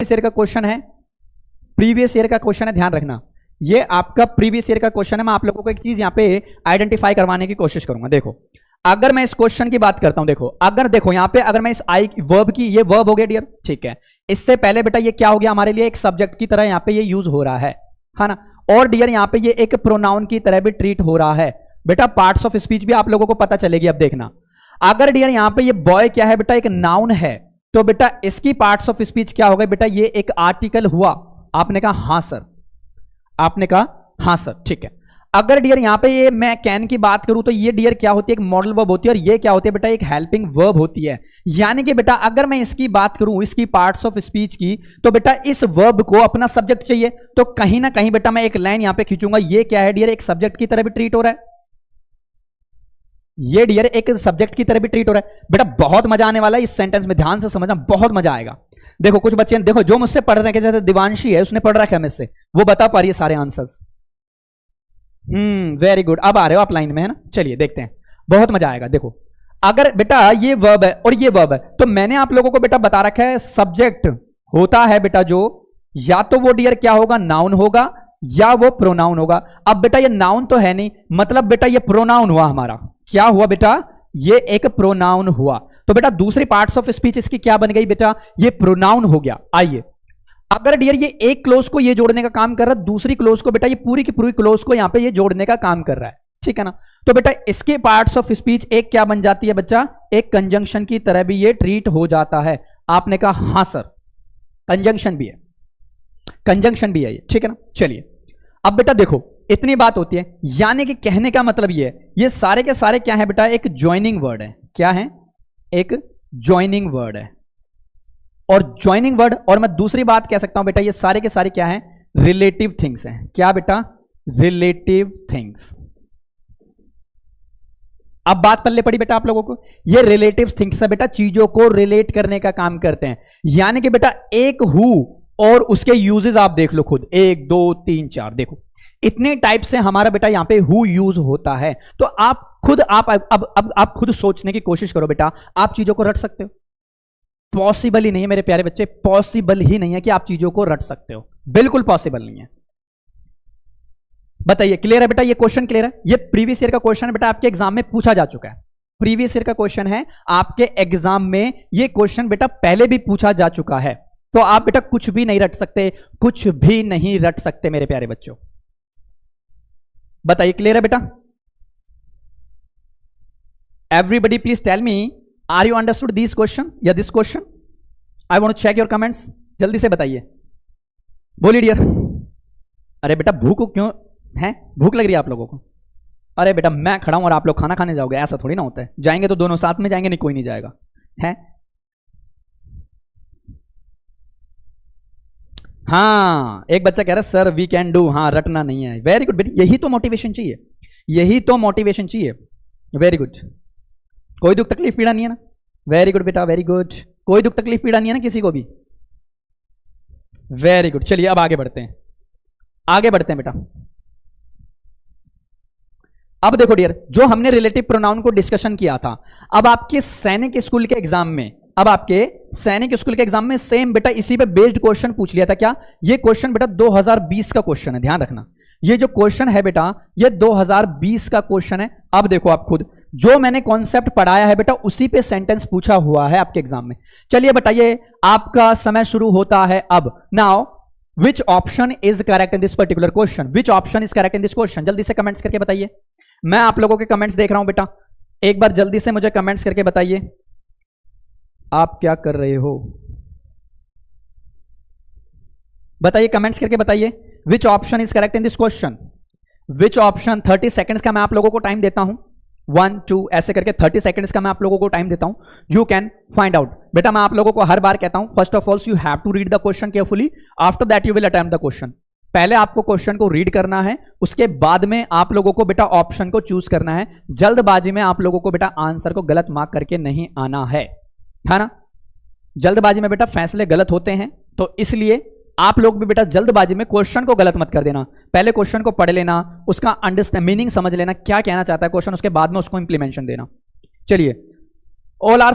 Year का question है, previous year का क्वेश्चन है, ध्यान रखना ये आपका प्रीवियस ईयर का क्वेश्चन है। मैं आप लोगों को एक चीज यहां पे आइडेंटिफाई करवाने की कोशिश करूंगा। देखो अगर मैं इस क्वेश्चन की बात करता हूं, देखो यहां पे अगर मैं इस आई वर्ब की, ये वर्ब हो गया डियर, ठीक है। इससे पहले बेटा ये क्या हो गया हमारे लिए, एक सब्जेक्ट की तरह यहां पे ये यूज हो रहा है ना। और डियर यहां पे ये एक प्रोनाउन की तरह भी ट्रीट हो रहा है बेटा। पार्ट्स ऑफ स्पीच भी आप लोगों को पता चलेगी। अब देखना, अगर डियर यहां पे ये बॉय क्या है बेटा, एक नाउन है, तो बेटा इसकी पार्ट्स ऑफ स्पीच क्या हो गई बेटा, ये एक आर्टिकल हुआ। आपने कहा हां सर, आपने कहा हां सर, ठीक है। अगर डियर यहां पे ये मैं कैन की बात करूं तो ये डियर क्या होती है, एक मॉडल वर्ब होती है, और ये क्या होती है बेटा, एक हेल्पिंग वर्ब होती है। यानी कि बेटा अगर मैं इसकी बात करूं, इसकी पार्ट्स ऑफ स्पीच की, तो बेटा इस वर्ब को अपना सब्जेक्ट चाहिए, तो कहीं ना कहीं बेटा मैं एक लाइन यहां पे खींचूंगा। ये क्या है डियर, एक सब्जेक्ट की तरह भी ट्रीट हो रहा है। ये डियर एक सब्जेक्ट की तरह भी ट्रीट हो रहा है बेटा। बहुत मजा आने वाला है इस सेंटेंस में, ध्यान से समझना, बहुत मजा आएगा। देखो कुछ बच्चे देखो जो मुझसे पढ़ रहे हैं, जैसे दिवांशी है, उसने पढ़ रखा है मुझसे, वो बता पा रही है सारे आंसर्स। वेरी गुड, अब आ रहे हो आप लाइन में, है ना। चलिए देखते हैं, बहुत मजा आएगा। देखो अगर बेटा ये वर्ब है और ये वर्ब है, तो मैंने आप लोगों को बेटा बता रखा है सब्जेक्ट होता है बेटा जो, या तो वो डियर क्या होगा, नाउन होगा, या वो प्रोनाउन होगा। अब बेटा ये नाउन तो है नहीं, मतलब बेटा ये प्रोनाउन हुआ हमारा। क्या हुआ बेटा, ये एक प्रोनाउन हुआ। तो बेटा दूसरी पार्ट्स ऑफ स्पीच इसकी क्या बन गई बेटा, ये प्रोनाउन हो गया। आइए, अगर डियर ये एक क्लोज को ये जोड़ने का काम कर रहा है, दूसरी क्लोज को बेटा ये पूरी की पूरी क्लोज को यहां पे ये जोड़ने का काम कर रहा है, ठीक है ना। तो बेटा इसके पार्ट्स ऑफ स्पीच एक क्या बन जाती है बच्चा, एक कंजंक्शन की तरह भी ये ट्रीट हो जाता है। आपने कहा हां सर, कंजंक्शन भी है, कंजंक्शन भी है ये, ठीक है ना। चलिए अब बेटा देखो इतनी बात होती है, यानी कि कहने का मतलब ये है, ये सारे के सारे क्या है बेटा, एक ज्वाइनिंग वर्ड है। क्या है, एक ज्वाइनिंग वर्ड है। और ज्वाइनिंग वर्ड, और मैं दूसरी बात कह सकता हूं बेटा, ये सारे के सारे क्या है, रिलेटिव थिंग्स हैं। क्या बेटा, रिलेटिव थिंग्स। अब बात पल्ले पड़ी बेटा आप लोगों को, ये रिलेटिव थिंग्स है बेटा, चीजों को रिलेट करने का काम करते हैं। यानी कि बेटा एक हु और उसके यूजेस आप देख लो खुद, 1 2 3 4, देखो इतने टाइप से हमारा बेटा यहां पे हु यूज होता है। तो आप खुद आप खुद सोचने की कोशिश करो बेटा, आप चीजों को रट सकते हो? पॉसिबल ही नहीं है मेरे प्यारे बच्चे, पॉसिबल ही नहीं है कि आप चीजों को रट सकते हो, बिल्कुल पॉसिबल नहीं है। बताइए, क्लियर है बेटा, ये क्वेश्चन क्लियर है? ये प्रीवियस ईयर का क्वेश्चन है बेटा, आपके एग्जाम में पूछा जा चुका है। प्रीवियस ईयर का क्वेश्चन है, आपके एग्जाम में ये क्वेश्चन बेटा पहले भी पूछा जा चुका है। तो आप बेटा कुछ भी नहीं रट सकते, कुछ भी नहीं रट सकते मेरे प्यारे बच्चों। बताइए, क्लियर है बेटा? Everybody please tell me, are you understood this question या this question? I want to check your comments, जल्दी से बताइए, बोलिए डियर। अरे बेटा भूख क्यों है, भूख लग रही है आप लोगों को? अरे बेटा मैं खड़ा हूं और आप लोग खाना खाने जाओगे, ऐसा थोड़ी ना होता है। जाएंगे तो दोनों साथ में जाएंगे, नहीं कोई नहीं जाएगा, है? हाँ, एक बच्चा कह रहा है सर वी कैन डू, हाँ रटना नहीं है। वेरी गुड बेटा, यही तो मोटिवेशन चाहिए, यही तो मोटिवेशन चाहिए। वेरी गुड, कोई दुख तकलीफ पीड़ा नहीं है ना? वेरी गुड बेटा, वेरी गुड, कोई दुख तकलीफ पीड़ा नहीं है ना किसी को भी? Very good. चलिए अब आगे बढ़ते हैं, आगे बढ़ते हैं बेटा। अब देखो डियर, जो हमने रिलेटिव प्रोनाउन को डिस्कशन किया था, अब आपके सैनिक स्कूल के एग्जाम में, अब आपके सैनिक स्कूल के एग्जाम में सेम बेटा इसी पे बेस्ड क्वेश्चन पूछ लिया था। क्या ये क्वेश्चन बेटा 2020 का क्वेश्चन है, ध्यान रखना। ये जो क्वेश्चन है बेटा, ये 2020 का क्वेश्चन है। अब देखो आप खुद, जो मैंने कॉन्सेप्ट पढ़ाया है बेटा उसी पे सेंटेंस पूछा हुआ है आपके एग्जाम में। चलिए बताइए, आपका समय शुरू होता है अब। Now which option is correct in this particular question? Which option is correct in this question? जल्दी से कमेंट्स करके बताइए। मैं आप लोगों के कमेंट्स देख रहा हूं बेटा, एक बार जल्दी से मुझे कमेंट्स करके बताइए आप क्या कर रहे हो। बताइए, कमेंट्स करके बताइए, which option is correct in this question? Which option? 30 seconds का मैं आप लोगों को टाइम देता हूं, 1 2 ऐसे करके 30 सेकंड्स का मैं आप लोगों को टाइम देता हूं। You can find out. बेटा मैं आप लोगों को हर बार कहता हूं, first of all you have to read the question carefully, after that you will attempt the question. पहले आपको क्वेश्चन को रीड करना है, उसके बाद में आप लोगों को बेटा ऑप्शन को चूज करना है। जल्दबाजी में आप लोगों को बेटा आंसर को गलत मार्क करके नहीं आना है ना। जल्दबाजी में बेटा फैसले गलत होते हैं, तो इसलिए आप लोग भी बेटा जल्दबाजी में क्वेश्चन को गलत मत कर देना। पहले क्वेश्चन को पढ़ लेना, उसका अंडरस्टैंड मीनिंग समझ लेना, क्या कहना चाहता है क्वेश्चन, उसके बाद में उसको इंप्लीमेंटेशन देना। चलिए, ऑल आर